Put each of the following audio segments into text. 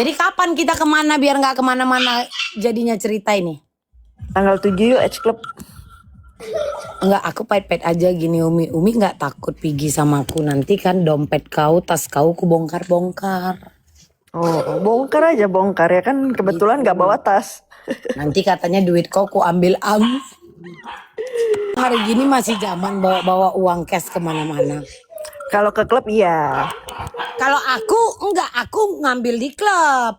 Jadi kapan kita kemana biar nggak kemana-mana jadinya cerita ini? Tanggal 7 yuk Edge Club. Enggak, aku pait-pait aja gini Umi. Umi nggak takut pergi sama aku nanti kan dompet kau, tas kau ku bongkar-bongkar. Oh, bongkar aja bongkar ya kan kebetulan nggak bawa tas. Nanti katanya duit kau ku ambil Hari gini masih zaman bawa-bawa uang cash kemana-mana. Kalau ke klub iya. Kalau aku enggak, aku ngambil di klub.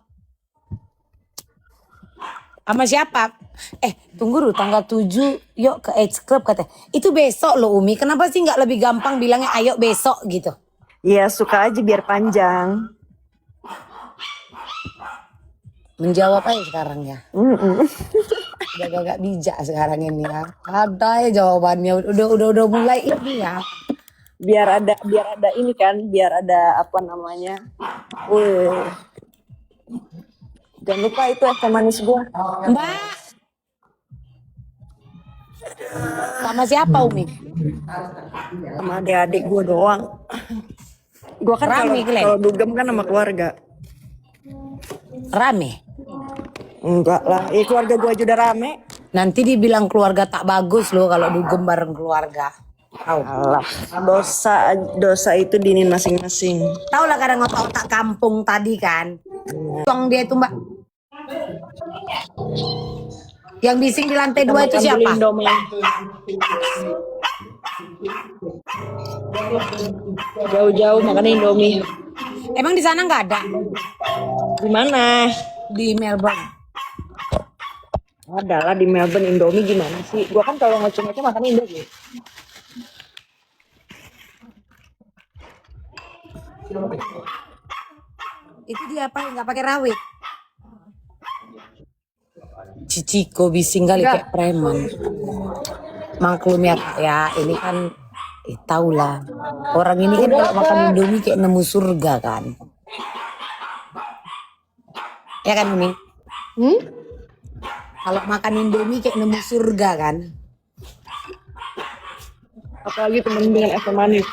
Sama siapa? Tunggu dulu tanggal 7 yuk ke Edge Club katanya. Itu besok loh Umi. Kenapa sih nggak lebih gampang bilangnya ayo besok gitu? Iya suka aja biar panjang. Menjawab aja sekarang ya. Udah gak bijak sekarang ini ya. Ada ya jawabannya. Udah mulai ini ya. Biar ada ini kan, biar ada apa namanya. Jangan lupa itu es teh manis gua. Mbak. Sama siapa Umi? Sama adik-adik gua doang. Gua kan Rame, kalau dugem kan sama keluarga. Rame? Enggak lah, keluarga gua aja udah rame. Nanti dibilang keluarga tak bagus loh kalau dugem bareng keluarga. Allah, dosa itu dinin masing-masing. Tahu lah kadang otak-otak kampung tadi kan. Tuang dia itu Mbak. Yang bising di lantai 2 itu siapa? Jauh-jauh makan Indomie. Emang di sana nggak ada? Di mana? Di Melbourne. Ada lah di Melbourne Indomie gimana sih? Gua kan kalau ngoceh-ngoceh makan Indomie. Itu dia apa? Nggak pakai rawit? Ciciko bising kali kayak preman. Maklum ya Kak ya, ini kan tau lah. Orang ini kan kalau makan Indomie kayak nemu surga kan. Ya kan Umi? Kalau makan Indomie kayak nemu surga kan. Apalagi temen dengan es teh manis.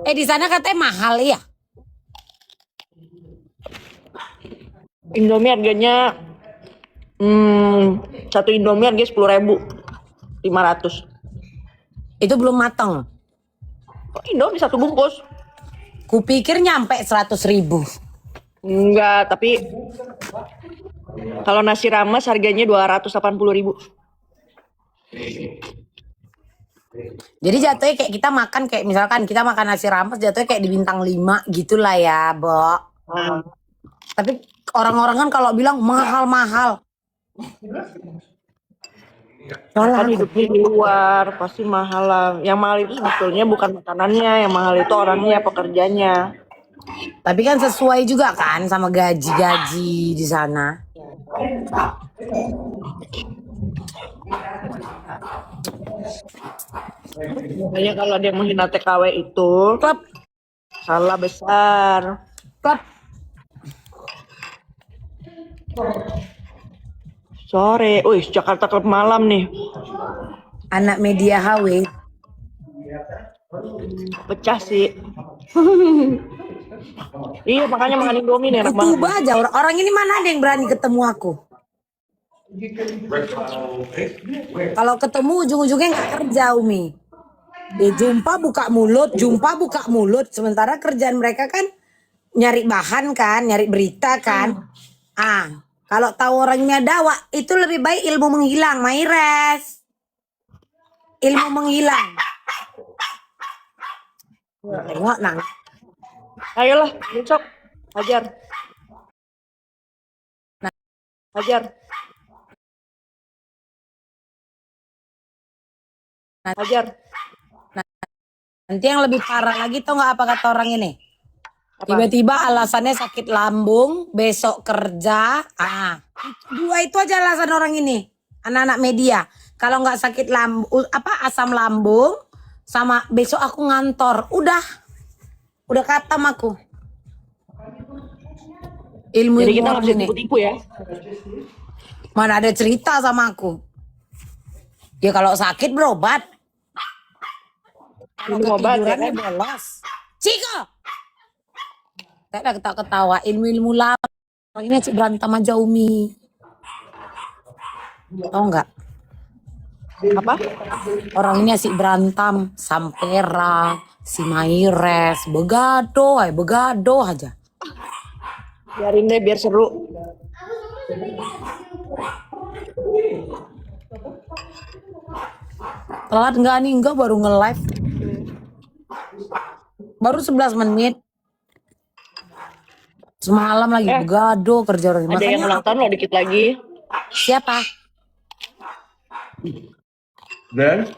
Di sana katanya mahal ya? Indomie harganya satu Indomie harganya 10.500. Itu belum matang. Kok Indomie satu bungkus? Kupikir nyampe 100.000. Enggak, tapi kalau nasi rames harganya 280.000. Jadi jatuhnya kayak kita makan kayak misalkan kita makan nasi rames jatuhnya kayak di bintang 5 gitulah ya, Bo. Tapi orang-orang kan kalau bilang mahal-mahal. Kan hidupnya di luar pasti mahal lah. Yang mahal itu sebetulnya bukan makanannya, yang mahal itu orangnya, pekerjanya. Tapi kan sesuai juga kan sama gaji-gaji di sana. Makanya kalau ada yang menghina TKW itu Klub, salah besar. klub. Sore, Jakarta Klub malam nih. Anak media HW. Pecah sih. Iya makanya makan Indomie nih enak banget. Coba aja orang ini mana ada yang berani ketemu aku. Kalau ketemu ujung-ujungnya nggak kerja Umi. Jumpa buka mulut. Sementara kerjaan mereka kan nyari bahan kan, nyari berita kan. Kalau tahu orangnya dawa itu lebih baik ilmu menghilang, Maires. Ilmu menghilang. Tengok nang. Ayolah, besok hajar. Hajar. Hajar. Nanti yang lebih parah lagi tau nggak apa kata orang ini? Tiba-tiba alasannya sakit lambung, besok kerja. Dua itu aja alasan orang ini, anak-anak media. Kalau nggak sakit lambung, asam lambung, sama besok aku ngantor. Udah katam aku. Ilmu Jadi kita nggak bisa ini. tipu-tipu ya? Mana ada cerita sama aku? Ya kalau sakit berobat. Kalau ketidurannya bolos. Ciko! Saya udah ketawa-ketawa ilmu-ilmu lama. Ini Cik berantem aja Umi. Tahu nggak? Apa? Orang ini asik berantem. Sampera, si Maires, begado aja. Biarin deh biar seru. Telat nggak nih? Enggak, baru nge-live. Baru 11 menit. Semalam lagi begado kerja orang ini. Ada yang ulang tahun loh dikit lagi. Siapa? Dan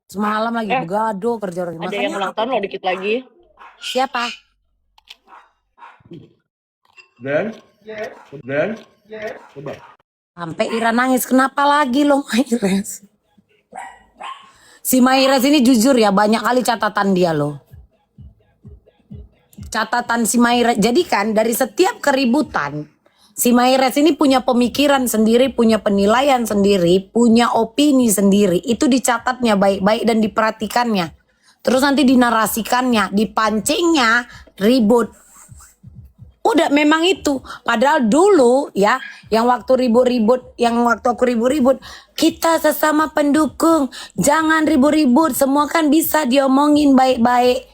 Semalam lagi begado kerja orang ini. Ada yang ulang tahun loh dikit lagi. Siapa? dan coba. Sampai Ira nangis. Kenapa lagi lo Maires? Si Maires ini jujur ya, banyak kali catatan dia loh. Catatan si Maires. Jadi kan dari setiap keributan, si Maires ini punya pemikiran sendiri, punya penilaian sendiri, punya opini sendiri. Itu dicatatnya baik-baik dan diperhatikannya. Terus nanti dinarasikannya, dipancingnya, ribut. Udah memang itu. Padahal dulu ya, yang waktu aku ribut-ribut, kita sesama pendukung, jangan ribut-ribut, semua kan bisa diomongin baik-baik.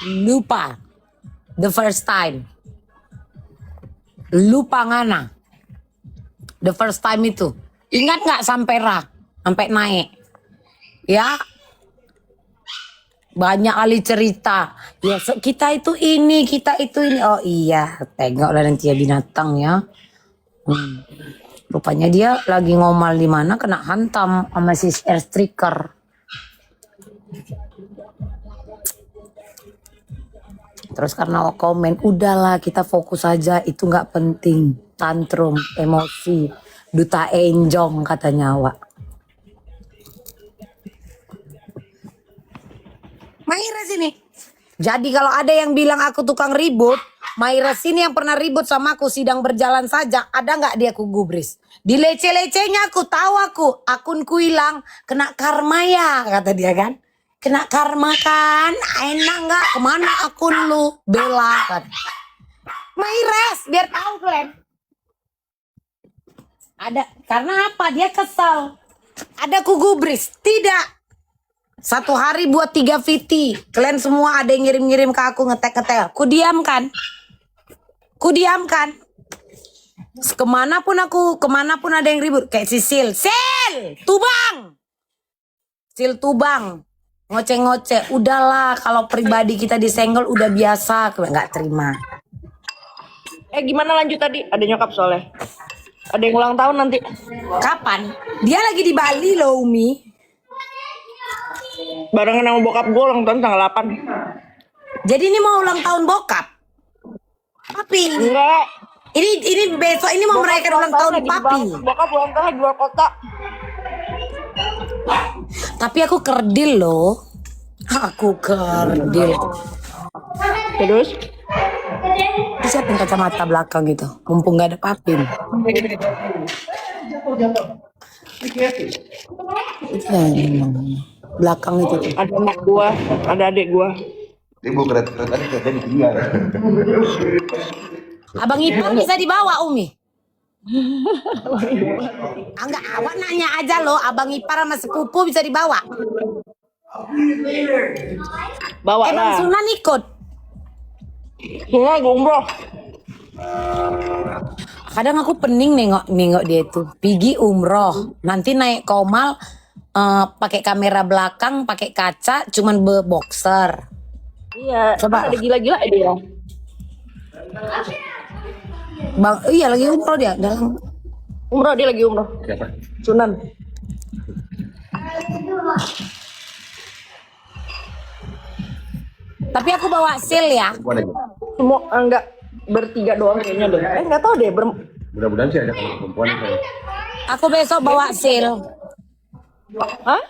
Lupa the first time. Lupa ngana. The first time itu. Ingat nggak sampai naik? Ya. Banyak kali cerita. Ya kita itu ini. Oh iya, tengok lah nanti ya binatang ya. Rupanya dia lagi ngomal di mana kena hantam sama si air striker. Terus karena komen, udahlah kita fokus aja, itu nggak penting. Tantrum, emosi, duta enjong katanya Wak. Maires ini. Jadi kalau ada yang bilang aku tukang ribut, Maires ini yang pernah ribut sama aku sidang berjalan saja, ada nggak dia ku gubris? Dilece-lecenya aku tahu akunku hilang, kena karma ya kata dia kan. Kena karma kan, enak nggak? Kemana akun lu? Bela kan. Maires, biar tahu kalian. Ada, karena apa? Dia kesal. Ada ku gubris? Tidak. Satu hari buat 3 VT. Kalian semua ada yang ngirim-ngirim ke aku ngetek-ngetek. Ku diamkan. Kemanapun ada yang ribut. Kayak si Sil. Tubang. Ngoceh-ngoceh. Udahlah, kalau pribadi kita disenggol udah biasa. Nggak terima. Gimana lanjut tadi? Ada nyokap soalnya. Ada yang ulang tahun nanti. Kapan? Dia lagi di Bali loh, Umi. Barengan sama bokap gue ulang tahun tanggal 8. Jadi ini mau ulang tahun bokap? Papi. Enggak. Ini besok ini mau merayakan ulang tahun papi. Bokap ulang tahun di luar kota. Tapi aku kerdil loh. Terus? Itu siapa yang kacamata belakang gitu? Mumpung gak ada papin. Itu yang belakang itu. Ada anak gua, ada adik gua. Ibu keren-keren tadi kerja di dia. Abang Ipar bisa dibawa Umi? Enggak, awak nanya aja loh. Abang Ipar sama sepupu bisa dibawa? Bawa Bang lah. Sunan ikut? Sunan gua umroh. Kadang aku pening nengok dia itu. Pergi umroh, nanti naik komal pakai kamera belakang, pakai kaca, cuman boxer. Iya, Coba. ada gila-gila dia. Bang, iya lagi umroh dia dalam. Umroh, dia lagi umroh. Siapa? Sunan. Tapi aku bawa sil ya. Perempuan aja. Semua enggak bertiga doang kayaknya deh. Enggak tahu deh. Mudah-mudahan sih ada kalau perempuan itu. Aku besok bawa sil. Hah?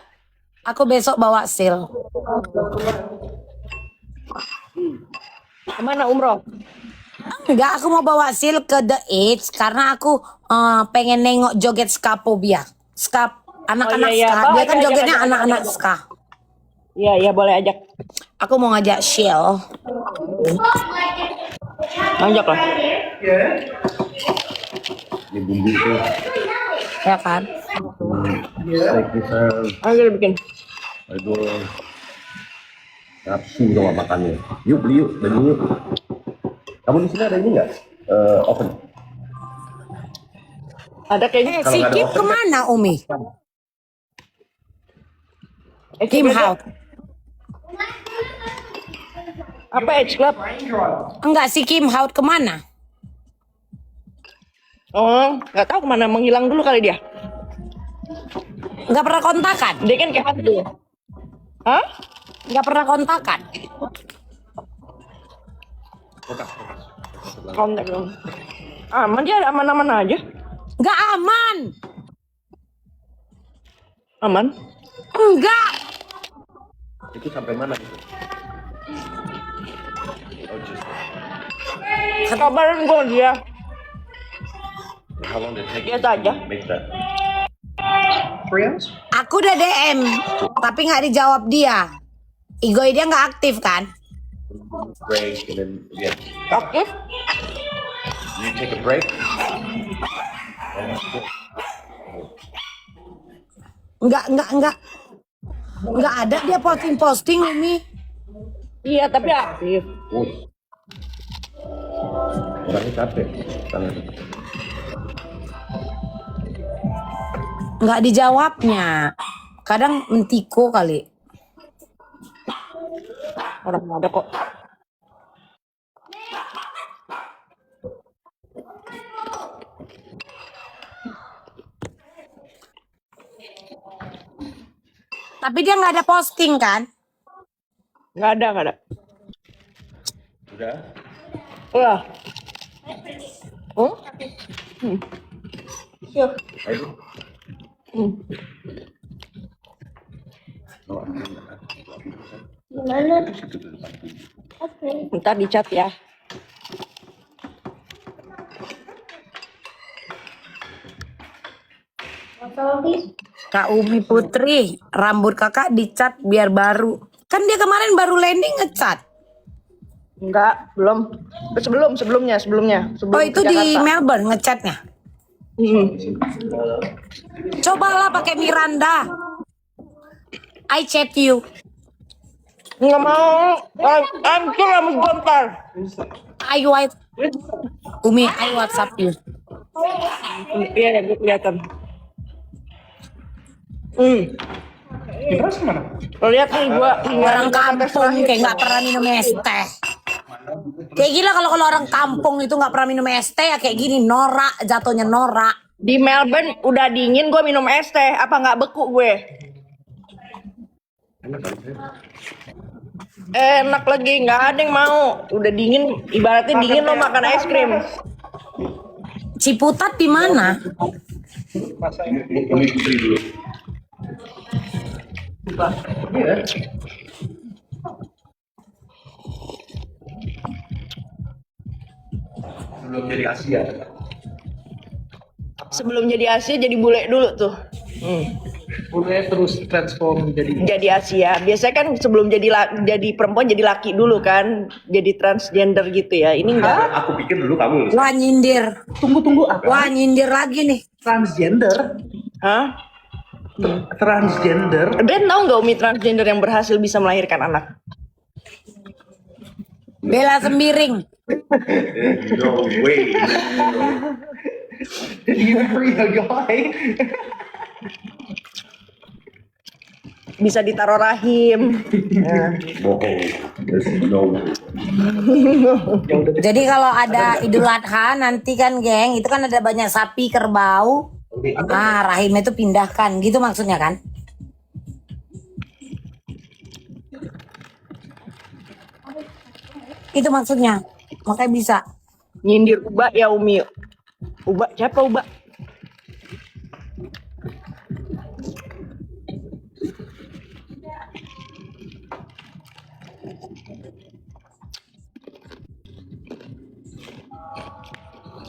Aku besok bawa sil. Kemana umroh? Enggak, aku mau bawa Sil ke The Age karena aku pengen nengok joget Skapobia. Anak-anak iya. ska. Bawa Dia aja, kan ajak, jogetnya ajak, anak-anak ajak. ska. Iya boleh ajak. Aku mau ngajak Shell. Ajak lah. Ini bumbu tuh. Ya kan? Steak misal. Ayo kita bikin. Aduh. Nafsu sama makannya. Yuk beli yuk, daging yuk. Kamu di sini ada ini nggak? Oven. Ada kayaknya. Kalau Si nggak ada Kim oven, kemana Umi? Kim Club. Hout. Apa Edge Club? Enggak, si Kim Hout kemana? Oh, nggak tahu kemana, menghilang dulu kali dia. Enggak pernah kontakan. Dia kan kayak hantu. Hah? Enggak pernah kontakan. Kontak dong. Aman dia, aman-aman aja. Enggak aman. Aman. Enggak. itu sampai mana gitu? Oh, just Kabarin gue dia. how long did it take Biasa aja. to make that? Aku udah DM, tapi nggak dijawab dia. Igoi dia nggak aktif kan? Break and then again. Aktif? You take a break. Nggak ada dia posting Umi. Iya, tapi aktif. Oh. Orangnya capek. Tangan. Nggak dijawabnya. Kadang mentiko kali. Orang ada kok. Tapi dia nggak ada posting kan? Nggak ada. Udah. Udah. Iya. Ayo. Ntar di chat ya. Kak Umi Putri, rambut kakak dicat biar baru. Kan dia kemarin baru landing ngecat. Enggak, belum. Sebelumnya. Sebelum Oh itu ke di Jakarta. Melbourne ngecatnya. Cobalah pakai Miranda. I chat you. Nggak mau. Hancur rambut gue ntar. I white. Umi, I WhatsApp you. Iya ya, gue kelihatan. Terus kemana? Lo lihat nih gua Orang kampung kayak nggak pernah minum es teh. Kayak gila kalau orang kampung itu nggak pernah minum es teh ya kayak gini norak jatuhnya norak. di Melbourne udah dingin gue minum es teh, apa nggak beku gue? Enak lagi, nggak ada yang mau. Udah dingin, ibaratnya dingin lo makan es krim. Ciputat di mana? Umi Putri dulu. Iya. Sebelum jadi Asia. Sebelum jadi Asia jadi bule dulu tuh. Bule terus transform Jadi Asia. Biasanya kan sebelum jadi perempuan jadi laki dulu kan, jadi transgender gitu ya. Ini enggak. Aku pikir dulu kamu. Wah nyindir. Tunggu apa? Wah nyindir lagi nih. Transgender? Hah? Transgender? Ben tahu nggak Umi transgender yang berhasil bisa melahirkan anak? Bella Sembiring. No way. You marry a guy? Bisa ditaruh rahim. Bohong. There's no way. Jadi kalau ada Idul Adha nanti kan geng, itu kan ada banyak sapi, kerbau. Nah rahimnya itu pindahkan, gitu maksudnya kan? Itu maksudnya, makanya bisa. Nyindir Uba ya Umi. Uba siapa Uba?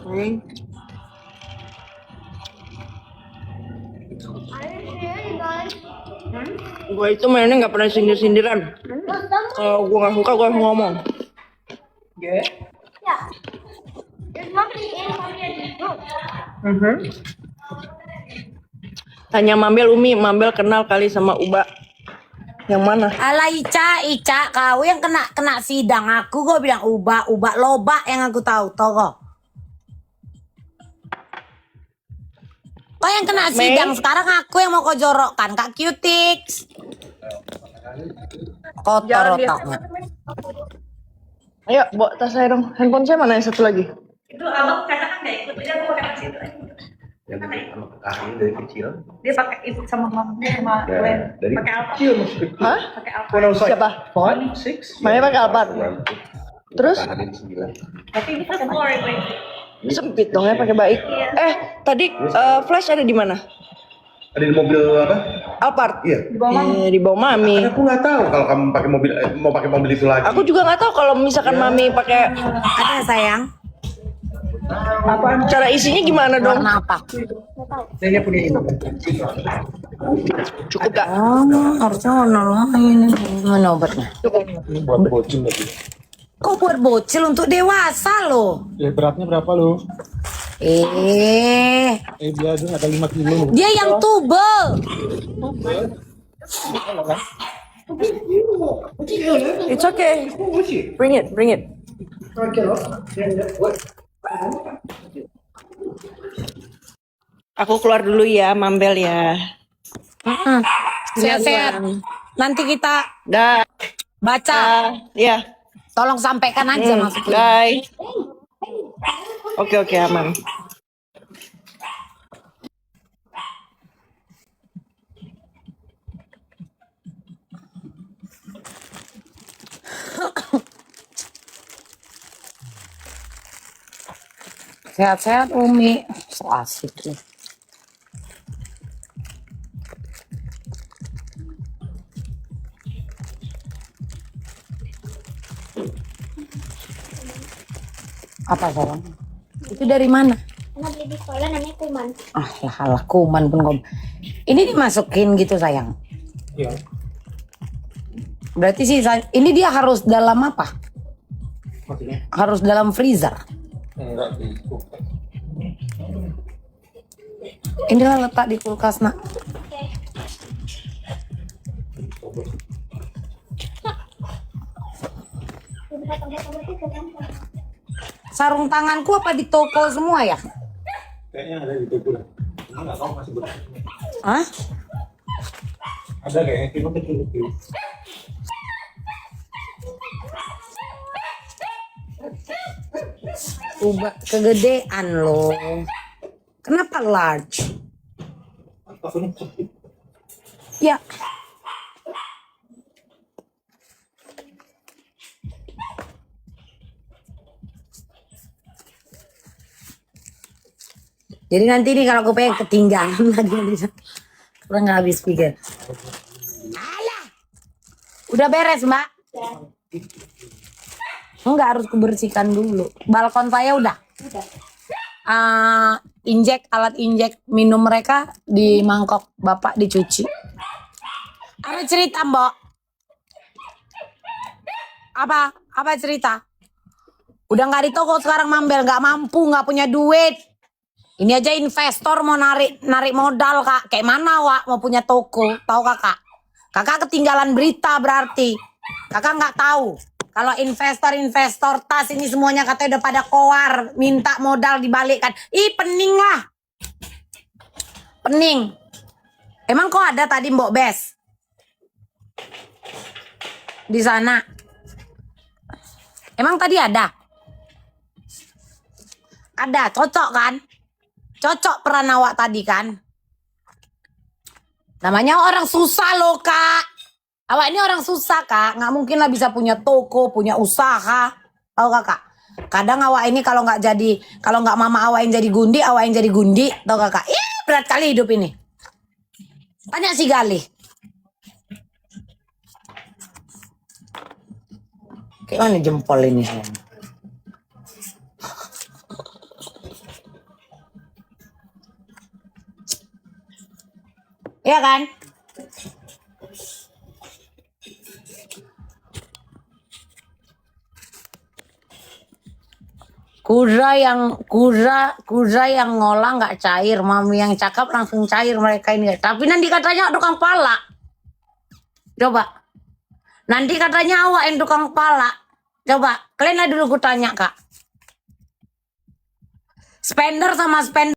Hmm. Gue itu mainnya nggak pernah sindir-sindiran. Kalau gue nggak suka, gue langsung ngomong. Yeah. There's nobody in mommy and room. Tanya Mambel, Umi, Mambel kenal kali sama Uba. Yang mana? Alah Ica, kau yang kena sidang aku, gue bilang ubah loba yang aku tahu, toko. Kau yang kena sidang, sekarang aku yang mau kau jorokkan, Kak Cutix. Kotor Jangan dia. otaknya. Ayo, bawa tas saya dong. Handphone saya mana yang satu lagi? Itu abang katakan nggak ikut, jadi aku pakai tas itu. Yang sama kekasihnya dari kecil. Dia pakai itu sama mama sama Ya, Gwen. dari Pakai apa? Kecil masih kecil. Hah? Pakai apa? When I was like Siapa? 5, 6. Maya pakai Alphard. Terus? Tahanin 9. Tapi itu kan glory Gwen. Sempit dong ya pakai baik. Tadi Flash ada di mana? Ada di mobil apa? Alphard. Iya. Di bawah Mami. Kan aku nggak tahu kalau kamu pakai mobil mau pakai mobil itu lagi. Aku juga nggak tahu kalau misalkan Mami pakai Ada sayang, cara isinya gimana dong? warna apa? Dia punya ini. Cukup gak? Harusnya warna lain. Mana obatnya? Buat bocil lagi. Kok buat bocil untuk dewasa loh? Ya beratnya berapa lo? Dia aja ada 5 kilo. Dia yang tubel. It's okay. Bring it. Aku keluar dulu ya, Mambel ya. Sehat-sehat. Nanti kita Dah. baca. Ya. Tolong sampaikan aja maksudnya. Bye. Oke, aman. Sehat-sehat Umi. So asik nih. Apa sayang? Itu dari mana? Karena beli di sekolah namanya kuman. Alah kuman pun ngom. Ini dimasukin gitu sayang. Iya. Berarti sih ini dia harus dalam apa? Maksudnya? Harus dalam freezer. Enggak di Inilah letak di kulkas nak. Sarung tanganku apa di toko semua ya? Kayaknya ada di toko lah. Cuma nggak tahu masih berapa. Hah? Ada kayaknya cuma kecil-kecil. Ubah kegedean loh. Kenapa large? Takutnya sakit. Ya. Jadi nanti nih kalau gue pengen ketinggalan lagi kurang nggak habis pikir. Alah, udah beres mbak? Enggak, harus kubersihkan dulu. Balkon saya udah. Alat injek minum mereka di mangkok bapak dicuci. Apa cerita mbak? Apa cerita? Udah nggak di toko sekarang Mambel, nggak mampu, nggak punya duit. Ini aja investor mau narik modal kak. Kayak mana wak mau punya toko? Tahu kakak? Kakak ketinggalan berita berarti. Kakak nggak tahu. Kalau investor tas ini semuanya katanya udah pada keluar. Minta modal dibalikkan. Ih pening lah. Pening. Emang kok ada tadi Mbok Bes? Di sana. Emang tadi ada? Ada, cocok kan? Cocok peran awak tadi kan? Namanya orang susah loh kak. Awak ini orang susah kak. Nggak mungkin lah bisa punya toko, punya usaha. Tahu kakak? Kadang awak ini kalau nggak mama awak yang jadi gundi, awak yang jadi gundi. Tahu kakak? Ih berat kali hidup ini. Tanya si Galih. Kayak mana jempol ini sayang? Iya kan? Kuza yang ngolah nggak cair, mami yang cakap langsung cair mereka ini. Tapi nanti katanya tukang pala. Coba. Nanti katanya awak yang tukang pala. Coba, kalian lah dulu gue tanya, Kak. Spender sama spender